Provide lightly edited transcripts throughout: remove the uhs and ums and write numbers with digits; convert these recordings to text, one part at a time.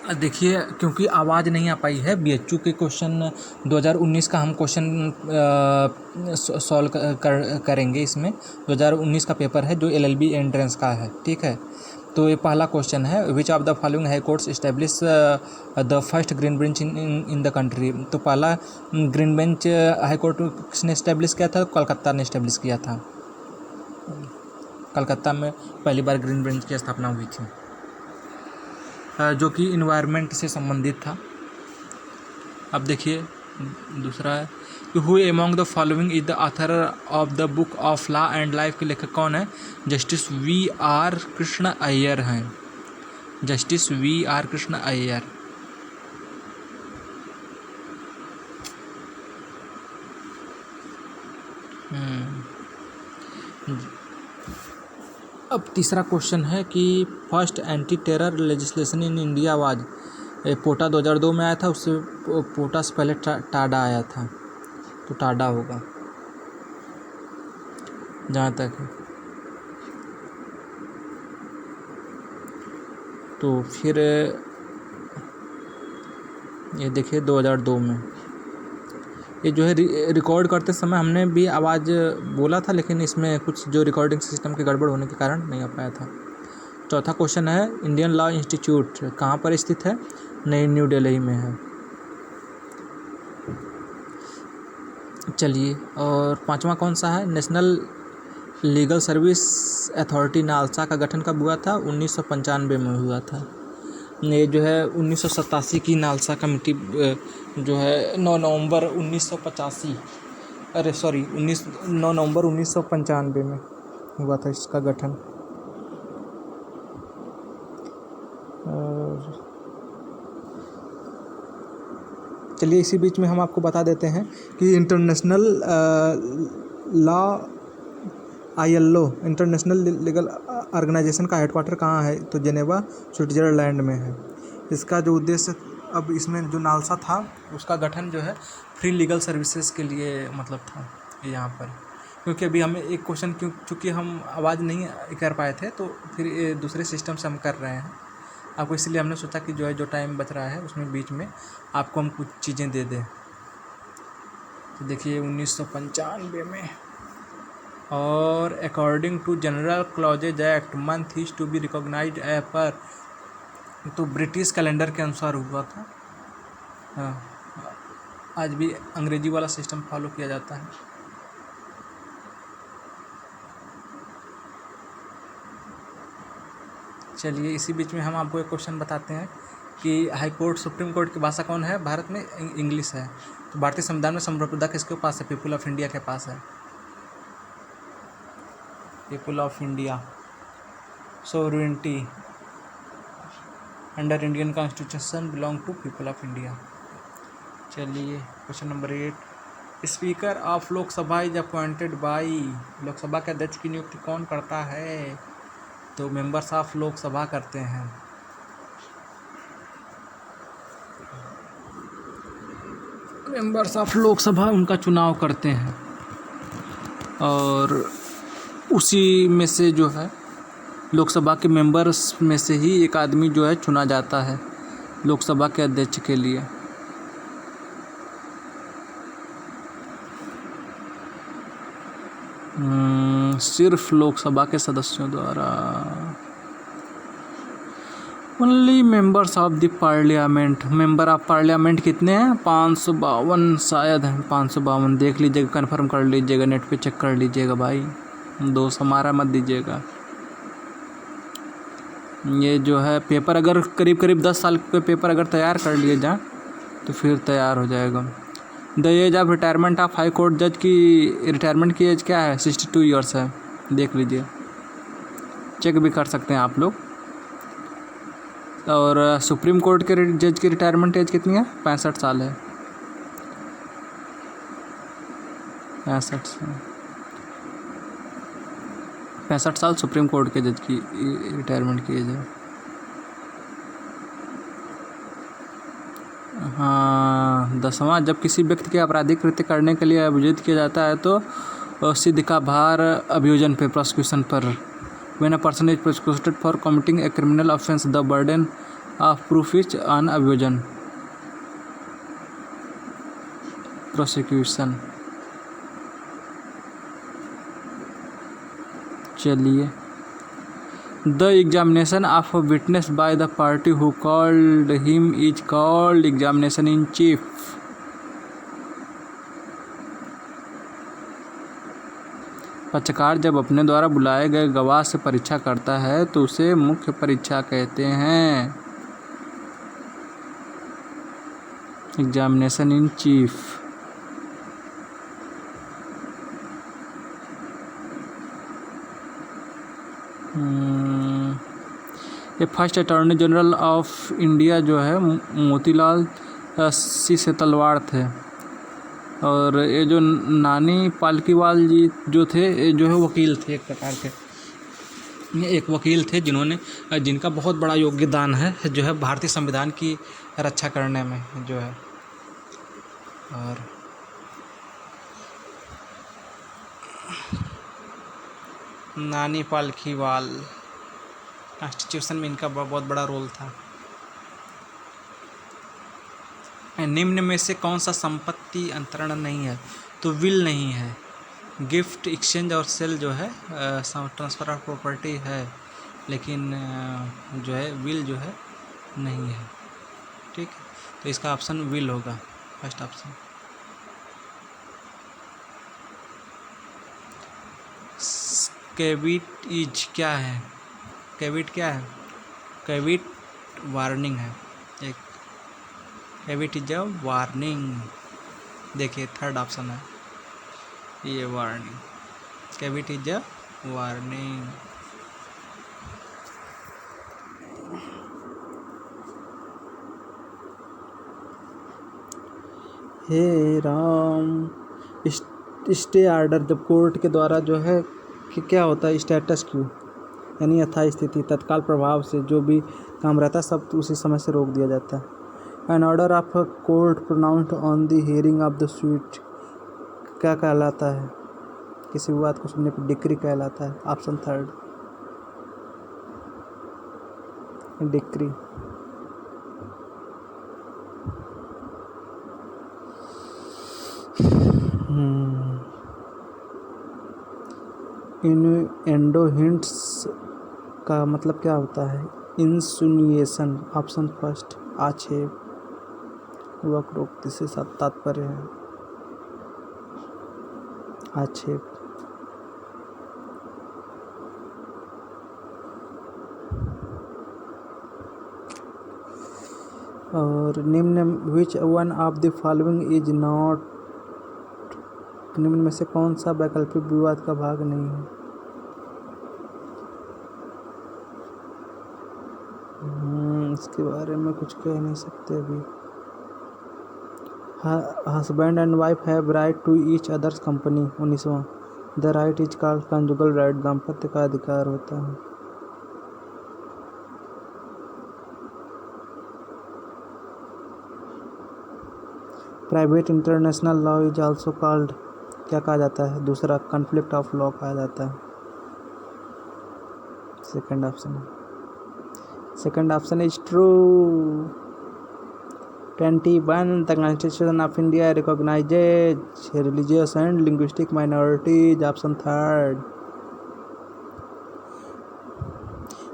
देखिए, क्योंकि आवाज़ नहीं आ पाई है, बीएचयू के क्वेश्चन 2019 का हम क्वेश्चन सॉल्व करेंगे इसमें। 2019 का पेपर है जो एलएलबी एंट्रेंस का है, ठीक है। तो ये पहला क्वेश्चन है, विच of the following high courts establish the first green bench in the country. तो पहला ग्रीन बेंच हाई कोर्ट किसने इस्टेब्लिश किया था? कलकत्ता ने इस्टेब्लिश किया था। कलकत्ता में पहली बार ग्रीन बेंच की स्थापना हुई थी, जो कि इन्वायरमेंट से संबंधित था। अब देखिए दूसरा है कि who among the following is the author of the book of law and life के लेखक कौन है? Justice V R. कृष्ण अय्यर हैं। Justice V R. कृष्ण अय्यर। अब तीसरा क्वेश्चन है कि first anti terror legislation in India was, POTA 2002 में आया था, उससे पोटा से पहले टाडा आया था, तो टाडा होगा जहाँ तक है। तो फिर ये देखिए 2002 में ये जो है रिकॉर्ड करते समय हमने भी आवाज़ बोला था, लेकिन इसमें कुछ जो रिकॉर्डिंग सिस्टम के गड़बड़ होने के कारण नहीं आ पाया था। चौथा क्वेश्चन है, इंडियन लॉ इंस्टीट्यूट कहाँ पर स्थित है? नई न्यू दिल्ली में है। चलिए, और पांचवा कौन सा है? National legal service authority NALSA का गठन कब हुआ था? 1995 में हुआ था। ये जो है 1987 की नालसा कमेटी जो है 9 नवंबर 1985 9 नवंबर 1995 में हुआ था इसका गठन। और चलिए इसी बीच में हम आपको बता देते हैं कि international law ILO international legal organisation का हेडक्वार्टर कहाँ है? तो जेनेवा स्विट्ज़रलैंड में है। इसका जो उद्देश्य, अब इसमें जो नालसा था उसका गठन जो है फ्री लीगल सर्विसेज के लिए मतलब था यहाँ पर, क्योंकि अभी हमें एक क्वेश्चन चूँकि हम आवाज़ नहीं कर पाए थे, तो फिर ये दूसरे सिस्टम से हम कर रहे हैं आपको, इसलिए हमने सोचा कि जो है जो टाइम बच रहा है उसमें बीच में आपको हम कुछ चीज़ें दे दें। तो देखिए 1995 में, और according to general clauses act month is to be recognized a per, तो ब्रिटिश कैलेंडर के अनुसार हुआ था। हाँ, आज भी अंग्रेजी वाला सिस्टम फॉलो किया जाता है। चलिए इसी बीच में हम आपको एक क्वेश्चन बताते हैं कि हाई कोर्ट सुप्रीम कोर्ट की भाषा कौन है भारत में? इंग्लिश है। तो भारतीय संविधान में संप्रभुता किसके पास है? पीपुल ऑफ इंडिया के पास है। People of India sovereignty under Indian constitution belong to people of India. चलिए question number 8, speaker of Lok Sabha is appointed by, Lok Sabha के अध्यक्ष की नियुक्ति कौन करता है? तो मेंबर्स ऑफ लोकसभा करते हैं। मेंबर्स ऑफ लोकसभा उनका चुनाव करते हैं, और उसी में से जो है लोकसभा के मेंबर्स में से ही एक आदमी जो है चुना जाता है लोकसभा के अध्यक्ष के लिए। सिर्फ लोकसभा के सदस्यों द्वारा। Only members of the parliament, member of parliament कितने हैं? 552 शायद हैं, 552। देख लीजिएगा, कंफर्म कर लीजिएगा, नेट पे चेक कर लीजिएगा भाई, दोस्त हमारा मत दीजिएगा। ये जो है पेपर अगर करीब 10 साल के पेपर अगर तैयार कर लिए जाए तो फिर तैयार हो जाएगा। The age of retirement of high court जज की रिटायरमेंट की एज क्या है? 62 ईयर्स है। देख लीजिए, चेक भी कर सकते हैं आप लोग। और सुप्रीम कोर्ट के जज की रिटायरमेंट एज कितनी है? 65 साल है। 65 साल सुप्रीम कोर्ट के जज की रिटायरमेंट की एज है। हाँ, 10वां, जब किसी व्यक्ति के आपराधिक कृत्य करने के लिए अभियुक्त किया जाता है तो सिद्ध का भार अभियोजन पे, प्रोसिक्यूशन पर। When a person is prosecuted for committing a criminal offence, the burden of proof is on abusion prosecution. चलिए, the examination of a witness by the party who called him is called examination in chief. पक्षकार जब अपने द्वारा बुलाए गए गवाह से परीक्षा करता है तो उसे मुख्य परीक्षा कहते हैं, एग्जामिनेशन इन चीफ। ये first attorney general of India जो है मोतीलाल सी सेतलवाड़ थे, और ये जो नानी पालकीवाल जी जो थे ये जो है वकील थे, एक प्रकार के ये एक वकील थे जिन्होंने जिनका बहुत बड़ा योगदान है जो है भारतीय संविधान की रक्षा करने में जो है। और नानी पालकीवाल, कॉन्स्टिट्यूशन में इनका बहुत बड़ा रोल था। निम्न में से कौन सा संपत्ति अंतरण नहीं है? तो विल नहीं है, गिफ्ट, एक्सचेंज और सेल जो है ट्रांसफ़र ऑफ प्रॉपर्टी है, लेकिन जो है विल जो है नहीं है। ठीक है, तो इसका ऑप्शन विल होगा, फर्स्ट ऑप्शन। कैविट इज क्या है? कैविट क्या है? कैविट वार्निंग है, एक कैविट इज अ वार्निंग। देखिए थर्ड ऑप्शन है ये warning, caveat is a warning. हे राम, स्टे ऑर्डर जब कोर्ट के द्वारा जो है कि क्या होता है, स्टेटस क्यू यानी यथा स्थिति, तत्काल प्रभाव से जो भी काम रहता है सब उसी समय से रोक दिया जाता है। An order of a court pronounced on the hearing of the suit क्या कहलाता है? किसी विवाद को सुनने पर डिक्री कहलाता है, ऑप्शन थर्ड, डिक्री। इनुएंडो हिंट्स का मतलब क्या होता है? इंसुनिएशन, ऑप्शन फर्स्ट, आक्षेप, वक्रोक्ति से तात्पर्य है, आक्षेप। और निम्न which one of the following is not, निम्न में से कौन सा वैकल्पिक विवाद का भाग नहीं है? इसके बारे में कुछ कह नहीं सकते अभी। Husband and wife have right to each others company, 19वां, the right is called conjugal right, दाम्पत्य का अधिकार होता है। Private international law is also called, क्या कहा जाता है? दूसरा, कॉन्फ्लिक्ट ऑफ लॉ कहा जाता है, सेकंड ऑप्शन है, second option is true. 21 the constitution of India recognises religious and linguistic minorities, option third,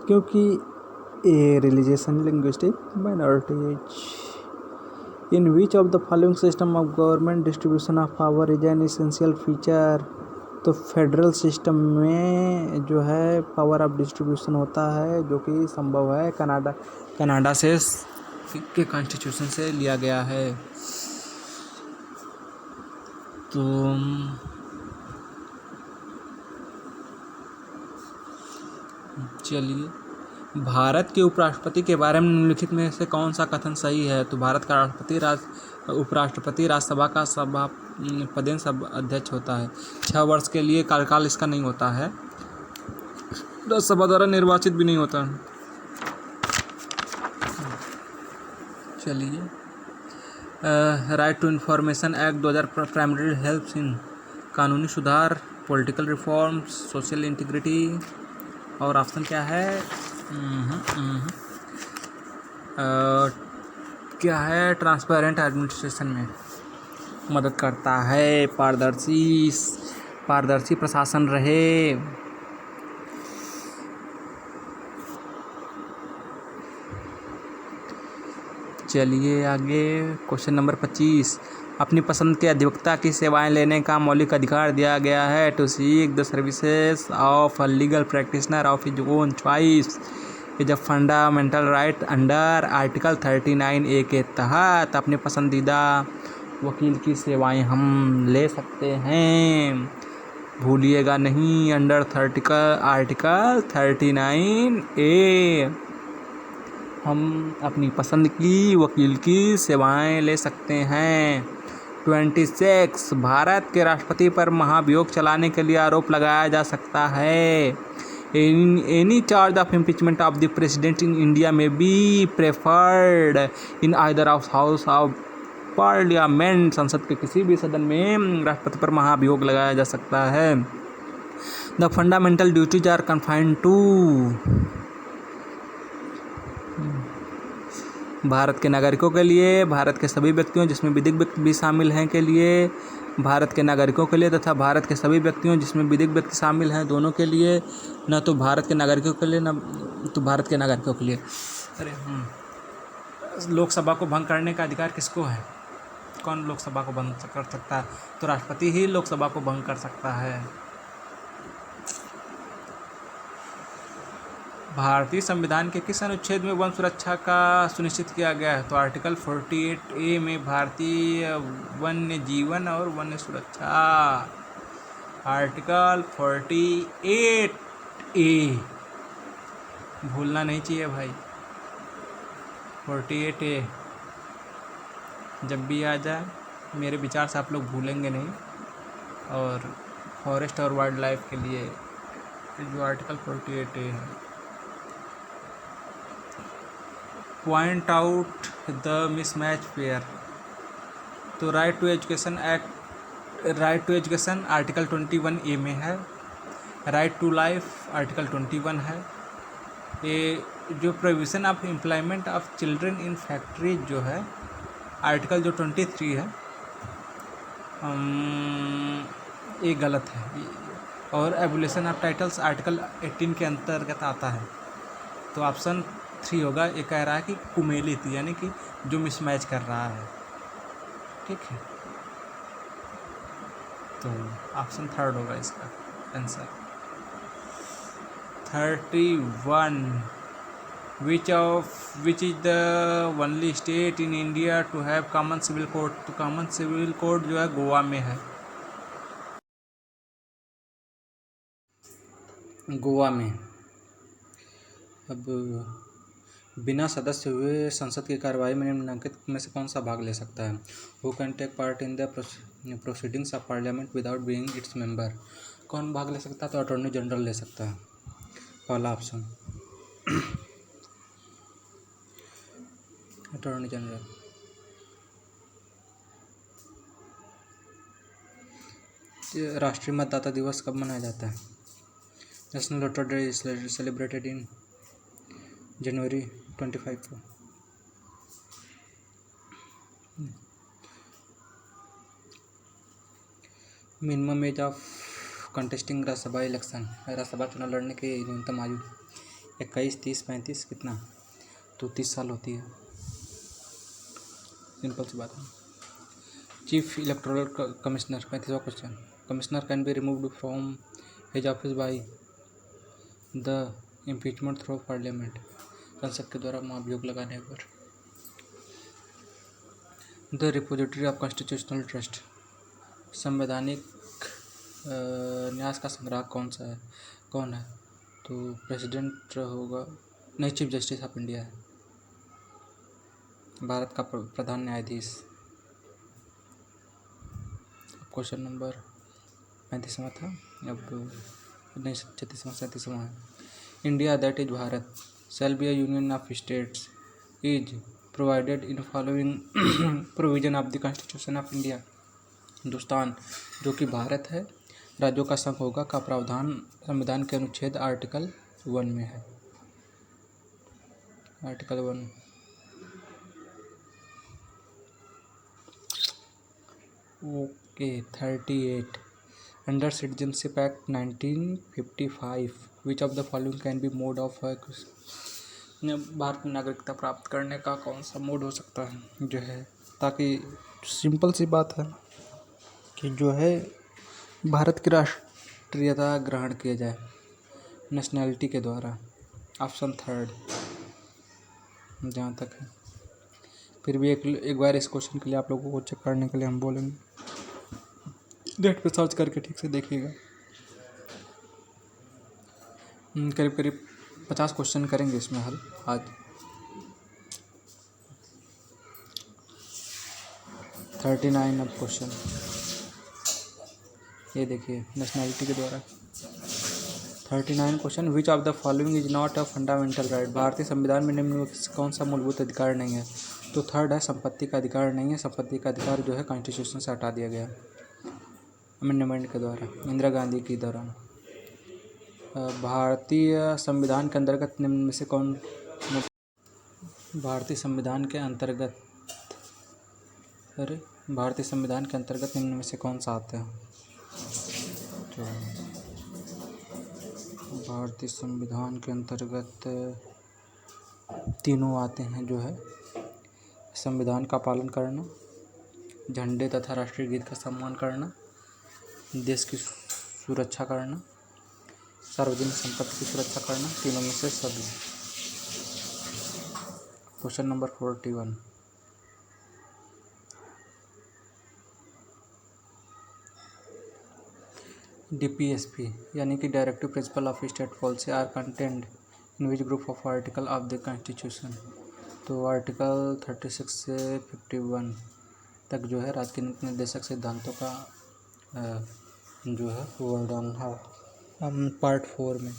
क्योंकि a religious and linguistic minorities. In which of the following system of government distribution of power is an essential feature? तो federal system में जो है power of distribution होता है, जो कि संभव है, कनाडा से के कॉन्स्टिट्यूशन से लिया गया है। तो चलिए, भारत के उपराष्ट्रपति के बारे में निम्नलिखित में से कौन सा कथन सही है? तो भारत का उपराष्ट्रपति राज्यसभा का पदेन अध्यक्ष होता है। 6 वर्ष के लिए कार्यकाल इसका नहीं होता है, राज्यसभा द्वारा निर्वाचित भी नहीं होता। चलिए, right to information act 2000 primary helps in कानूनी सुधार, पॉलिटिकल रिफॉर्म्स, सोशल इंटीग्रिटी, और ऑप्शन क्या है? क्या है, ट्रांसपेरेंट एडमिनिस्ट्रेशन में मदद करता है, पारदर्शी प्रशासन रहे। चलिए आगे, क्वेश्चन नंबर 25। अपनी पसंद के अधिवक्ता की सेवाएं लेने का मौलिक अधिकार दिया गया है, to seek the services of a legal practitioner of his own choice is a fundamental right under article 39A के तहत अपने पसंदीदा वकील की सेवाएं हम ले सकते हैं। भूलिएगा नहीं, अंडर आर्टिकल 39A हम अपनी पसंद की वकील की सेवाएं ले सकते हैं। 26 भारत के राष्ट्रपति पर महाभियोग चलाने के लिए आरोप लगाया जा सकता है। Any charge of impeachment of the president in India may be preferred in either of house of parliament. संसद के किसी भी सदन में राष्ट्रपति पर महाभियोग लगाया जा सकता है। The fundamental duties are confined to Bharat के नागरिकों के लिए, भारत के सभी व्यक्तियों जिसमें विधिक व्यक्ति भी शामिल हैं के लिए, भारत के नागरिकों के लिए तथा भारत के सभी व्यक्तियों जिसमें विधिक व्यक्ति शामिल हैं दोनों के लिए, न तो भारत के नागरिकों के लिए न तो भारत के नागरिकों के लिए। अरे लोकसभा को भंग करने का अधिकार किसको है? कौन लोकसभा को भंग कर सकता है? तो राष्ट्रपति ही लोकसभा को भंग कर सकता है। भारतीय संविधान के किस अनुच्छेद में वन सुरक्षा का सुनिश्चित किया गया है? तो आर्टिकल 48A में भारतीय वन्य जीवन और वन्य सुरक्षा। आर्टिकल 48A भूलना नहीं चाहिए भाई। 48A जब भी आ जाए, मेरे विचार से आप लोग भूलेंगे नहीं। और फॉरेस्ट और वाइल्ड लाइफ के लिए जो आर्टिकल 48A है, point out the mismatch pair. तो right to education article 21A में है। राइट टू लाइफ आर्टिकल 21 है। ये जो provision of employment of children in factories जो है, आर्टिकल जो 23 है, ये गलत है। और एबुलेशन ऑफ टाइटल्स आर्टिकल 18 के अंतर्गत आता है। तो ऑप्शन 3 होगा। ये कह रहा है कि कुमेलित यानी कि जो मिसमैच कर रहा है, ठीक है। तो ऑप्शन 3 होगा इसका answer. 31 which is the only state in India to have common civil code. तो कॉमन सिविल कोड जो है गोवा में है। गोवा में अब बिना सदस्य हुए संसद की कार्यवाही में निम्नलिखित में से कौन सा भाग ले सकता है? Who can take part in the proceedings of parliament without being its member. कौन भाग ले सकता है? तो अटॉर्नी जनरल ले सकता है, पहला ऑप्शन अटॉर्नी जनरल। राष्ट्रीय मतदाता दिवस कब मनाया जाता है? National voter day is celebrated in January 25 को। Minimum age of contesting Rajya Sabha election, Rajya Sabha चुनाव लड़ने की न्यूनतम आयु 21, 30, 35 कितना? तो 30 साल होती है। सिंपल सी बात है। चीफ इलेक्टोरल कमिश्नर, 35वां question. Commissioner can be removed from his office by the impeachment through parliament. संसद के द्वारा महाभियोग लगाने पर। The repository of constitutional trust, संवैधानिक न्यास का संग्राहक कौन है? तो प्रेसिडेंट होगा, नहीं, चीफ जस्टिस ऑफ इंडिया है, भारत का प्रधान न्यायाधीश। क्वेश्चन नंबर 35वां था, अब नहीं 36वां 37वां है। India that is Bharat shall be a union of states is provided in following provision of the Constitution of India। Hindustan जो कि भारत है, राज्यों का संघ होगा का प्रावधान संविधान के अनुच्छेद आर्टिकल 1 में है। Article 1 okay 38 under citizenship act 1955 which of the following can be mode of Bharat में नागरिकता प्राप्त करने का कौन सा मोड हो सकता है जो है, ताकि सिंपल सी बात है कि जो है भारत की राष्ट्रीयता ग्रहण किया जाए नेशनैलिटी के द्वारा। ऑप्शन थर्ड जहाँ तक है। फिर भी एक बार इस क्वेश्चन के लिए आप लोगों को चेक करने के लिए हम बोलेंगे, नेट पे सर्च करके ठीक से देखिएगा। करीब करीब 50 क्वेश्चन करेंगे इसमें हल आज। 39 अब क्वेश्चन ये देखिए नेशनैलिटी के द्वारा। 39 question which of the following is not a fundamental right. भारतीय संविधान में निम्न में से कौन सा मूलभूत अधिकार नहीं है। तो थर्ड है संपत्ति का अधिकार नहीं है। संपत्ति का अधिकार जो है कॉन्स्टिट्यूशन से हटा दिया गया अमेंडमेंट के द्वारा इंदिरा गांधी के दौरान। भारतीय संविधान के अंतर्गत निम्न में से कौन भारतीय संविधान के अंतर्गत निम्न में से कौन सा आता है। तो भारतीय संविधान के अंतर्गत तीनों आते हैं जो है संविधान का पालन करना, झंडे तथा राष्ट्रीय गीत का सम्मान करना, देश की सुरक्षा करना, सार्वजनिक संपत्ति की सुरक्षा करना, तीनों में से सभी। क्वेश्चन नंबर 41 DPSP यानी कि directive principle of state policy are content in which group of article of the constitution. तो आर्टिकल 36 से 51 तक जो है राज्य के नीति निर्देशक सिद्धांतों का जो है वर्णन है पार्ट 4 में।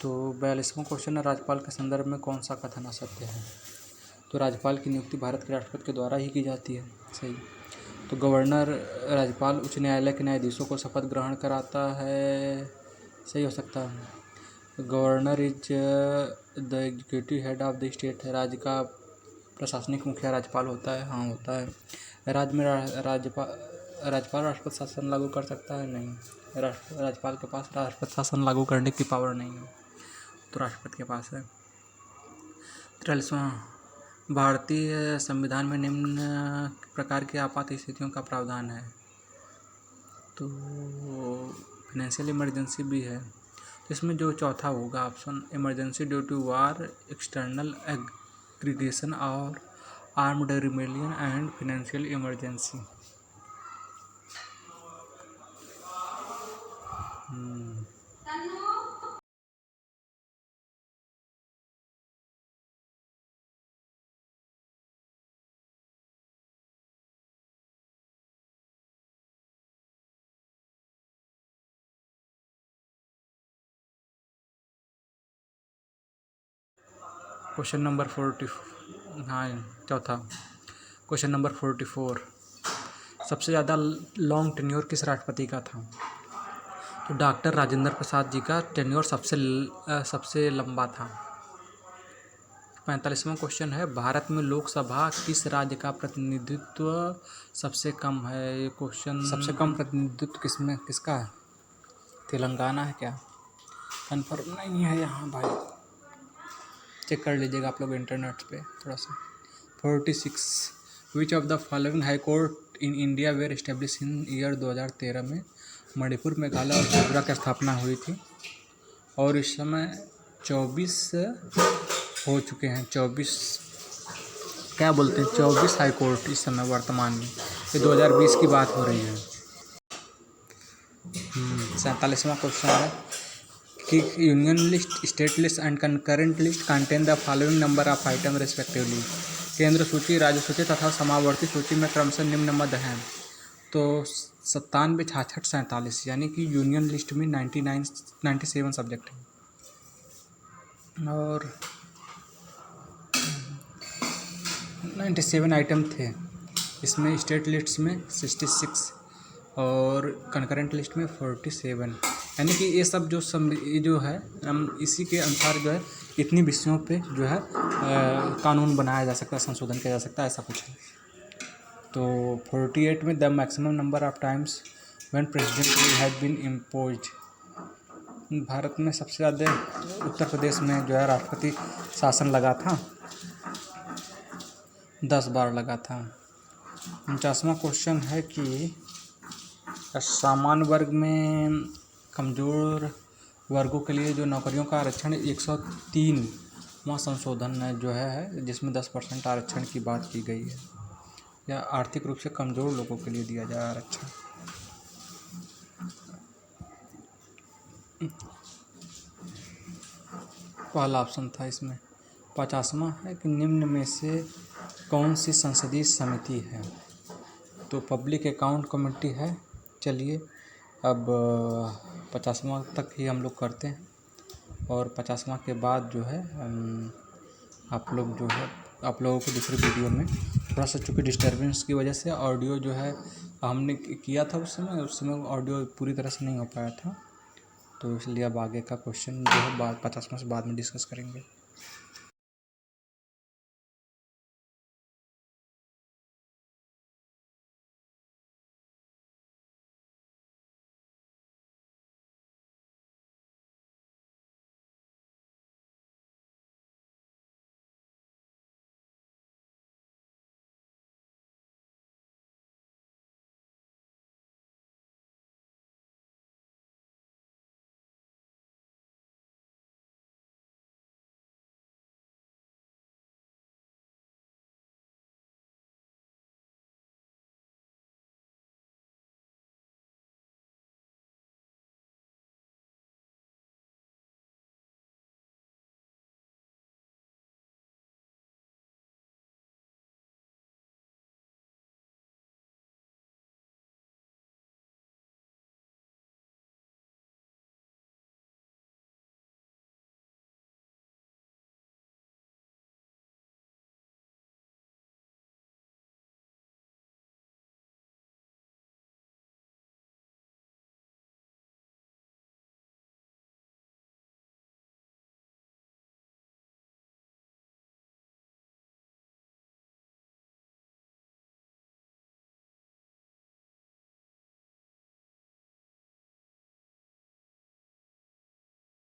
तो 42वां क्वेश्चन है राज्यपाल के संदर्भ में कौन सा कथन असत्य है। तो राज्यपाल की नियुक्ति भारत के राष्ट्रपति के द्वारा ही की जाती है, सही। तो गवर्नर राज्यपाल उच्च न्यायालय के न्यायाधीशों को शपथ ग्रहण कराता है, सही हो सकता है। Governor is the executive head of the state है, राज्य का प्रशासनिक मुखिया राज्यपाल होता है, हाँ होता है। राज्य में राज्यपाल राष्ट्रपति शासन लागू कर सकता है, नहीं। राज्यपाल के पास राष्ट्रपति शासन लागू करने की पावर नहीं है, तो राष्ट्रपति के पास है। 43वां भारतीय संविधान में निम्न प्रकार की आपात स्थितियों का प्रावधान है। तो फाइनेंशियल इमरजेंसी भी है। तो इसमें जो चौथा होगा option emergency due to war, external aggregation और armed rebellion and financial emergency. Question number 49 चौथा। क्वेश्चन नंबर 44 सबसे ज़्यादा लॉन्ग टेन्योर किस राष्ट्रपति का था। तो डॉक्टर राजेंद्र प्रसाद जी का टेन्योर सबसे लंबा था। 45वां क्वेश्चन है भारत में लोकसभा किस राज्य का प्रतिनिधित्व सबसे कम है। ये क्वेश्चन सबसे कम प्रतिनिधित्व किसका है। तेलंगाना है क्या, कन्फर्म नहीं है यहाँ भाई, चेक कर लीजिएगा आप लोग इंटरनेट पे थोड़ा सा। 46 which of the following high court in India were establish in year 2013 में मणिपुर, मेघालय और त्रिपुरा की स्थापना हुई थी और इस समय 24 हो चुके हैं। 24 क्या बोलते हैं 24 हाई कोर्ट इस समय वर्तमान में, ये 2020 की बात हो रही है। 47वां क्वेश्चन है कि union list, state list and concurrent list contain the following number of item respectively. केंद्र सूची, राज्य सूची तथा समावर्ती सूची में क्रमशः निम्न मद हैं। तो 97, 66, 47 यानी कि यूनियन लिस्ट में 97 सब्जेक्ट हैं और 97 आइटम थे। इसमें स्टेट लिस्ट में 66 और कंकरेंट लिस्ट में 47, यानी कि ये सब जो है हम इसी के अनुसार जो है इतनी विषयों पे जो है कानून बनाया जा सकता है, संशोधन किया जा सकता है, ऐसा कुछ है। तो 48 में the maximum number of times when president rule has been imposed. Bharat में सबसे ज़्यादा उत्तर प्रदेश में जो है राष्ट्रपति शासन लगा था, 10 बार लगा था। 49वां क्वेश्चन है कि सामान्य वर्ग में कमज़ोर वर्गों के लिए जो नौकरियों का आरक्षण 103वां संशोधन है जो है, जिसमें 10% आरक्षण की बात की गई है, या आर्थिक रूप से कमज़ोर लोगों के लिए दिया जाए आरक्षण। पहला ऑप्शन था इसमें। 50वां है कि निम्न में से कौन सी संसदीय समिति है, तो पब्लिक अकाउंट कमेटी है। चलिए अब 50वां तक ही हम लोग करते हैं, और 50वां के बाद जो है आप लोगों को दूसरी वीडियो में थोड़ा सा, चूँकि डिस्टर्बेंस की वजह से ऑडियो जो है हमने किया था उस समय ऑडियो पूरी तरह से नहीं हो पाया था, तो इसलिए अब आगे का क्वेश्चन जो है 50वां से बाद में डिस्कस करेंगे।